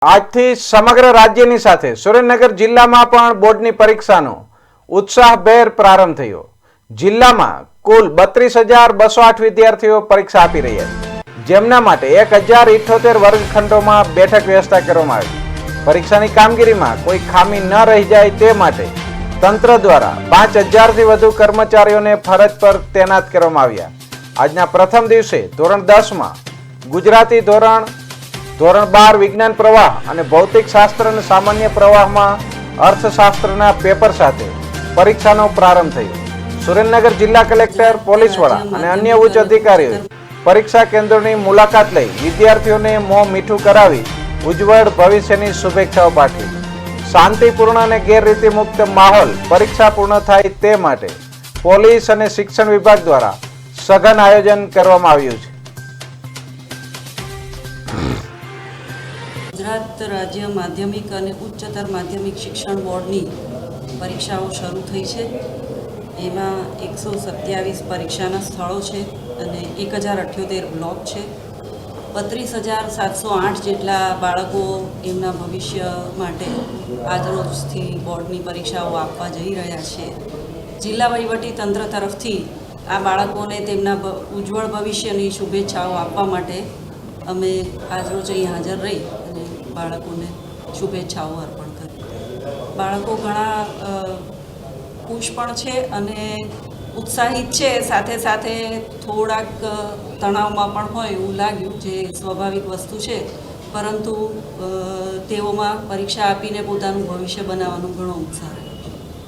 આજથી સમગ્ર રાજ્યની સાથે સુરેન્દ્રનગર જિલ્લામાં પણ બોર્ડની પરીક્ષાનો ઉત્સાહભેર પ્રારંભ થયો। જિલ્લામાં કુલ 32,208 વિદ્યાર્થીઓ પરીક્ષા આપી રહ્યા છે, જેમના માટે 1,078 વર્ગખંડોમાં બેઠક વ્યવસ્થા કરવામાં આવી। પરીક્ષાની કામગીરીમાં કોઈ ખામી ન રહી જાય તે માટે તંત્ર દ્વારા 5,000થી વધુ કર્મચારીઓને ફરજ પર તૈનાત કરવામાં આવ્યા। આજના પ્રથમ દિવસે ધોરણ 10માં ગુજરાતી ધોરણ 12 વિજ્ઞાન પ્રવાહ અને ભૌતિક શાસ્ત્ર અને સામાન્ય પ્રવાહમાં અર્થશાસ્ત્રના પેપર સાથે પરીક્ષાનો પ્રારંભ થયો। સુરેન્દ્રનગર જિલ્લા કલેક્ટર, પોલીસ વડા અને અન્ય ઉચ્ચ અધિકારીઓએ પરીક્ષા કેન્દ્રોની મુલાકાત લઈ વિદ્યાર્થીઓને મોં મીઠું કરાવી ઉજ્જવળ ભવિષ્યની શુભેચ્છાઓ પાઠવી। શાંતિપૂર્ણ અને ગેરરીતિ મુક્ત માહોલ પરીક્ષા પૂર્ણ થાય તે માટે પોલીસ અને શિક્ષણ વિભાગ દ્વારા સઘન આયોજન કરવામાં આવ્યું છે। ગુજરાત રાજ્ય માધ્યમિક અને ઉચ્ચતર માધ્યમિક શિક્ષણ બોર્ડની પરીક્ષાઓ શરૂ થઈ છે। એમાં 127 પરીક્ષાના સ્થળો છે અને 1,078 બ્લોક છે। 32,708 જેટલા બાળકો એમના ભવિષ્ય માટે આજરોજથી બોર્ડની પરીક્ષાઓ આપવા જઈ રહ્યા છે। જિલ્લા વહીવટી તંત્ર તરફથી આ બાળકોને તેમના ઉજ્જવળ ભવિષ્યની શુભેચ્છાઓ આપવા માટે અમે આજરોજ અહીં હાજર રહી અને બાળકોને શુભેચ્છાઓ અર્પણ કરી। બાળકો ઘણા ખુશ પણ છે અને ઉત્સાહિત છે, સાથે સાથે થોડાક તણાવમાં પણ હોય એવું લાગ્યું, જે સ્વાભાવિક વસ્તુ છે, પરંતુ તેઓમાં પરીક્ષા આપીને પોતાનું ભવિષ્ય બનાવવાનો ઘણો ઉત્સાહ છે।